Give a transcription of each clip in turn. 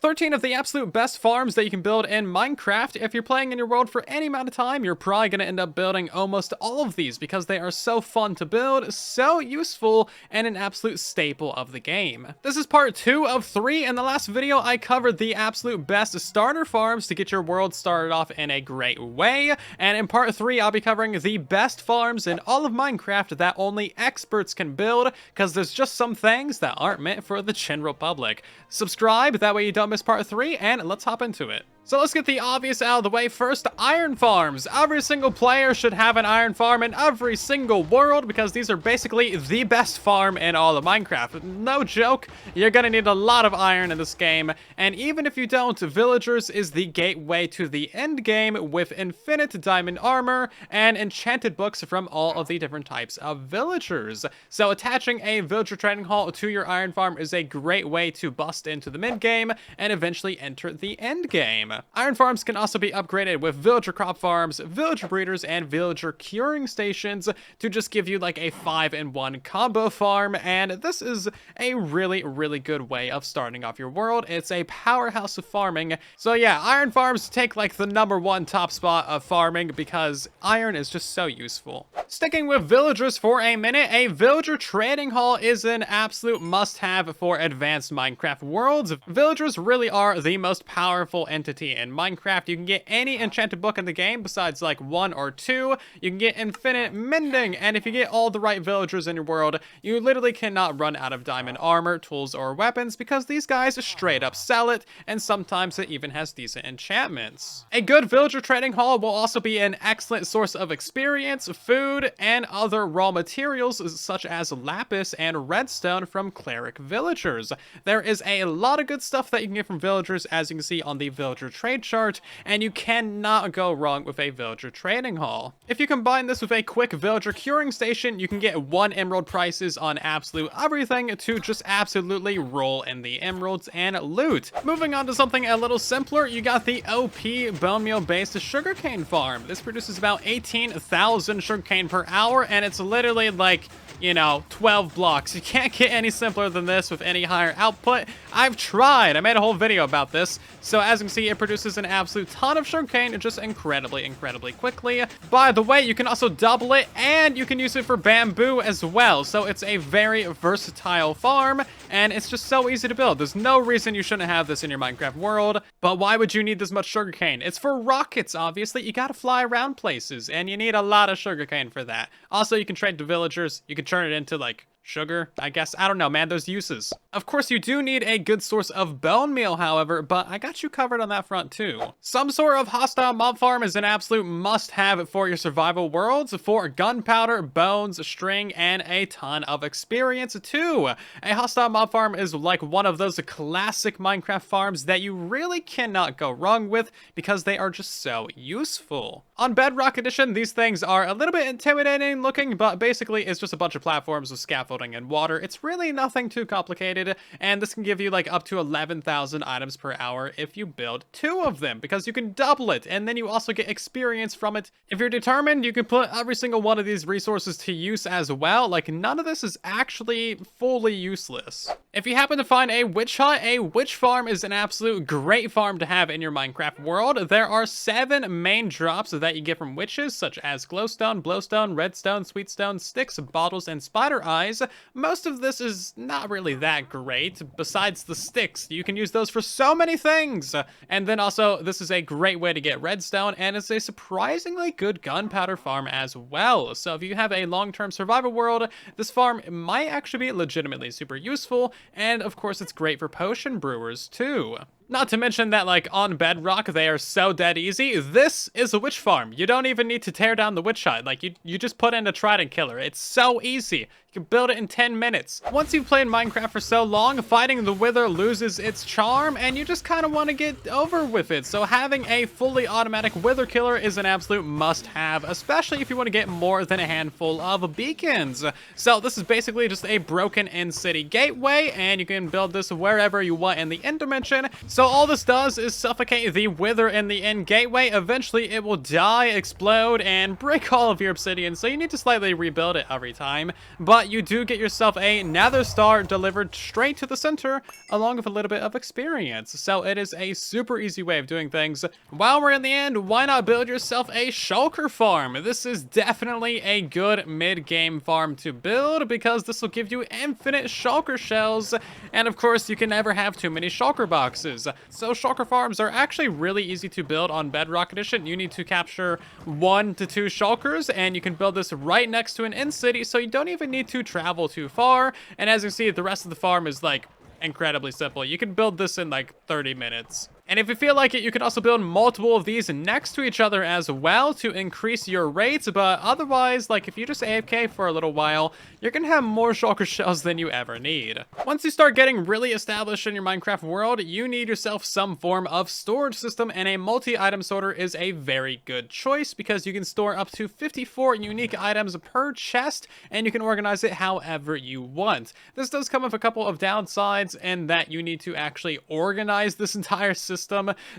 13 of the absolute best farms that you can build in Minecraft. If you're playing in your world for any amount of time, you're probably going to end up building almost all of these because they are so fun to build, so useful, and an absolute staple of the game. This is part 2 of 3. In the last video, I covered the absolute best starter farms to get your world started off in a great way. And in part 3, I'll be covering the best farms in all of Minecraft that only experts can build, because there's just some things that aren't meant for the general public. Subscribe, that way you don't miss part 3, and let's hop into it. So let's get the obvious out of the way first. Iron farms. Every single player should have an iron farm in every single world because these are basically the best farm in all of Minecraft. No joke, you're gonna need a lot of iron in this game, and even if you don't, villagers is the gateway to the end game with infinite diamond armor and enchanted books from all of the different types of villagers. So attaching a villager trading hall to your iron farm is a great way to bust into the mid game and eventually enter the end game. Iron farms can also be upgraded with villager crop farms, villager breeders, and villager curing stations to just give you like a 5-in-1 combo farm, and this is a really good way of starting off your world. It's a powerhouse of farming. So yeah, iron farms take like the #1 top spot of farming because iron is just so useful. Sticking with villagers for a minute, a villager trading hall is an absolute must-have for advanced Minecraft worlds. Villagers really are the most powerful entity in Minecraft. You can get any enchanted book in the game besides like 1 or 2. You can get infinite mending, and if you get all the right villagers in your world, you literally cannot run out of diamond armor, tools, or weapons because these guys straight up sell it, and sometimes it even has decent enchantments. A good villager trading hall will also be an excellent source of experience, food, and other raw materials such as lapis and redstone from cleric villagers. There is a lot of good stuff that you can get from villagers, as you can see on the villager trade chart, and you cannot go wrong with a villager trading hall. If you combine this with a quick villager curing station, you can get 1 emerald prices on absolute everything to just absolutely roll in the emeralds and loot. Moving on to something a little simpler, you got the OP Bonemeal based sugarcane farm. This produces about 18,000 sugarcane per hour, and it's literally like, you know, 12 blocks. You can't get any simpler than this with any higher output. I've tried. I made a whole video about this. So as you can see, it produces an absolute ton of sugarcane just incredibly quickly. By the way, you can also double it, and you can use it for bamboo as well. So it's a very versatile farm, and it's just so easy to build. There's no reason you shouldn't have this in your Minecraft world. But why would you need this much sugarcane? It's for rockets, obviously. You gotta fly around places, and you need a lot of sugarcane for that. Also, you can trade to villagers. You can turn it into like sugar, I guess. I don't know, man. There's uses. Of course, you do need a good source of bone meal, however, but I got you covered on that front too. Some sort of hostile mob farm is an absolute must-have for your survival worlds for gunpowder, bones, string, and a ton of experience too. A hostile mob farm is like one of those classic Minecraft farms that you really cannot go wrong with because they are just so useful. On Bedrock Edition, these things are a little bit intimidating looking, but basically it's just a bunch of platforms with scaffolding and water. It's really nothing too complicated, and this can give you like up to 11,000 items per hour if you build 2 of them, because you can double it, and then you also get experience from it. If you're determined, you can put every single one of these resources to use as well. Like, none of this is actually fully useless. If you happen to find a witch hut, a witch farm is an absolute great farm to have in your Minecraft world. There are 7 main drops that you get from witches, such as glowstone, blowstone, redstone, sweetstone, sticks, bottles, and spider eyes. Most of this is not really that great. Besides the sticks, you can use those for so many things. And then also, this is a great way to get redstone, and it's a surprisingly good gunpowder farm as well. So if you have a long-term survival world, this farm might actually be legitimately super useful, and of course it's great for potion brewers too. Not to mention that, like, on Bedrock, they are so dead easy. This is a witch farm. You don't even need to tear down the witch hut. Like, you just put in a trident killer. It's so easy. You can build it in 10 minutes. Once you've played Minecraft for so long, fighting the Wither loses its charm, and you just kind of want to get over with it. So having a fully automatic Wither killer is an absolute must-have, especially if you want to get more than a handful of beacons. So this is basically just a broken in-city gateway, and you can build this wherever you want in the end dimension. So all this does is suffocate the wither in the end gateway. Eventually it will die, explode, and break all of your obsidian, so you need to slightly rebuild it every time. But you do get yourself a nether star delivered straight to the center, along with a little bit of experience. So it is a super easy way of doing things. While we're in the end, why not build yourself a shulker farm? This is definitely a good mid-game farm to build, because this will give you infinite shulker shells, and of course you can never have too many shulker boxes. So shulker farms are actually really easy to build on Bedrock Edition. You need to capture 1 to 2 shulkers, and you can build this right next to an end city, so you don't even need to travel too far. And as you see, the rest of the farm is like incredibly simple. You can build this in like 30 minutes. And if you feel like it, you can also build multiple of these next to each other as well to increase your rates. But otherwise, like if you just AFK for a little while, you're gonna have more shulker shells than you ever need. Once you start getting really established in your Minecraft world, you need yourself some form of storage system, and a multi-item sorter is a very good choice because you can store up to 54 unique items per chest, and you can organize it however you want. This does come with a couple of downsides in that you need to actually organize this entire system.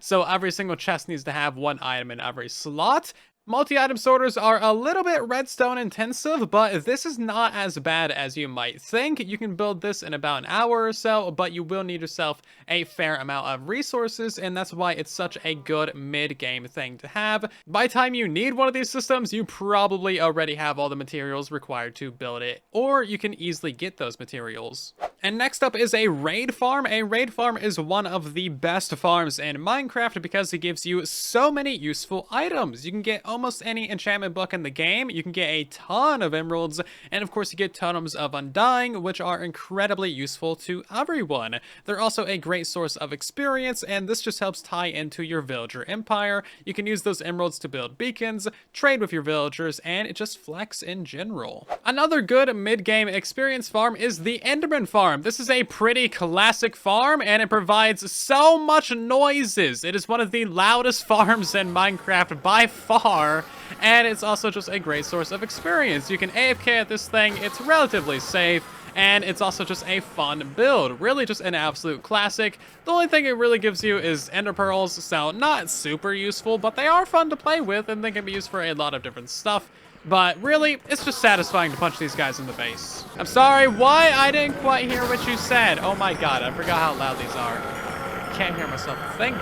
So every single chest needs to have 1 item in every slot. Multi-item sorters are a little bit redstone intensive, but this is not as bad as you might think. You can build this in about an hour or so, but you will need yourself a fair amount of resources, and that's why it's such a good mid-game thing to have. By the time you need one of these systems, you probably already have all the materials required to build it, or you can easily get those materials. And next up is a raid farm. A raid farm is one of the best farms in Minecraft because it gives you so many useful items. You can get almost any enchantment book in the game, you can get a ton of emeralds, and of course you get totems of undying, which are incredibly useful to everyone. They're also a great source of experience, and this just helps tie into your villager empire. You can use those emeralds to build beacons, trade with your villagers, and it just flex in general. Another good mid-game experience farm is the Enderman farm. This is a pretty classic farm, and it provides so much noises. It is one of the loudest farms in Minecraft by far, and it's also just a great source of experience. You can AFK at this thing, it's relatively safe, and it's also just a fun build. Really just an absolute classic. The only thing it really gives you is ender pearls, so not super useful, but they are fun to play with, and they can be used for a lot of different stuff. But really, it's just satisfying to punch these guys in the face. I'm sorry, why? I didn't quite hear what you said. Oh my god, I forgot how loud these are. Can't hear myself think.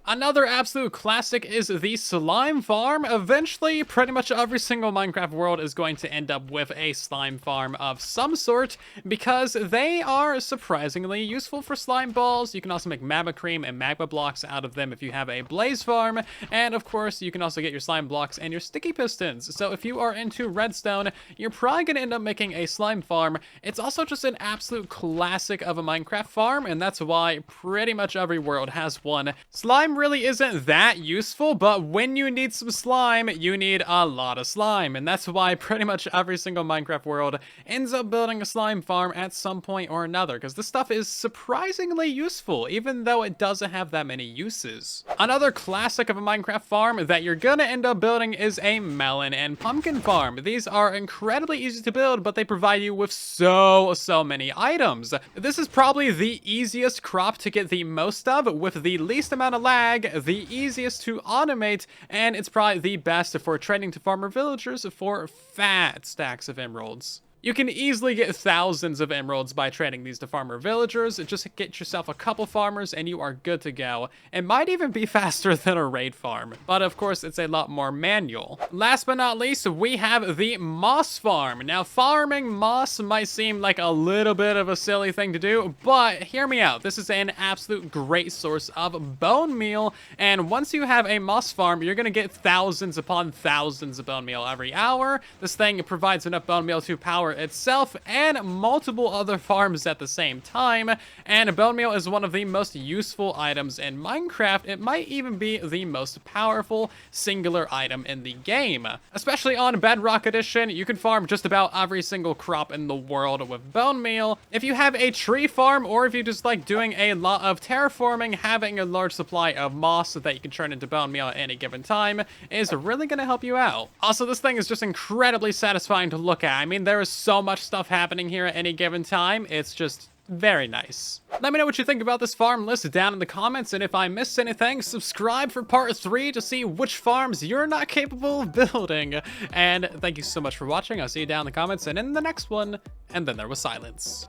Another absolute classic is the slime farm. Eventually, pretty much every single Minecraft world is going to end up with a slime farm of some sort because they are surprisingly useful for slime balls. You can also make magma cream and magma blocks out of them if you have a blaze farm. And of course, you can also get your slime blocks and your sticky pistons. So if you are into redstone, you're probably going to end up making a slime farm. It's also just an absolute classic of a Minecraft farm, and that's why pretty much every world has one. Slime really isn't that useful, but when you need some slime, you need a lot of slime, and that's why pretty much every single Minecraft world ends up building a slime farm at some point or another, because this stuff is surprisingly useful, even though it doesn't have that many uses. Another classic of a Minecraft farm that you're gonna end up building is a melon and pumpkin farm. These are incredibly easy to build, but they provide you with so many items. This is probably the easiest crop to get the most of, with the least amount of lag, the easiest to automate, and it's probably the best for trading to farmer villagers for fat stacks of emeralds. You can easily get thousands of emeralds by trading these to farmer villagers. Just get yourself a couple farmers and you are good to go. It might even be faster than a raid farm, but of course it's a lot more manual. Last but not least, we have the moss farm. Now, farming moss might seem like a little bit of a silly thing to do, but hear me out. This is an absolute great source of bone meal, and once you have a moss farm, you're gonna get thousands upon thousands of bone meal every hour. This thing provides enough bone meal to power itself and multiple other farms at the same time, and bone meal is one of the most useful items in Minecraft. It might even be the most powerful singular item in the game. Especially on Bedrock Edition, you can farm just about every single crop in the world with bone meal. If you have a tree farm, or if you just like doing a lot of terraforming, having a large supply of moss that you can turn into bone meal at any given time is really going to help you out. Also, this thing is just incredibly satisfying to look at. I mean, there is so much stuff happening here at any given time. It's just very nice. Let me know what you think about this farm list down in the comments, and if I missed anything, subscribe for part 3 to see which farms you're not capable of building. And thank you so much for watching. I'll see you down in the comments and in the next one. And then there was silence.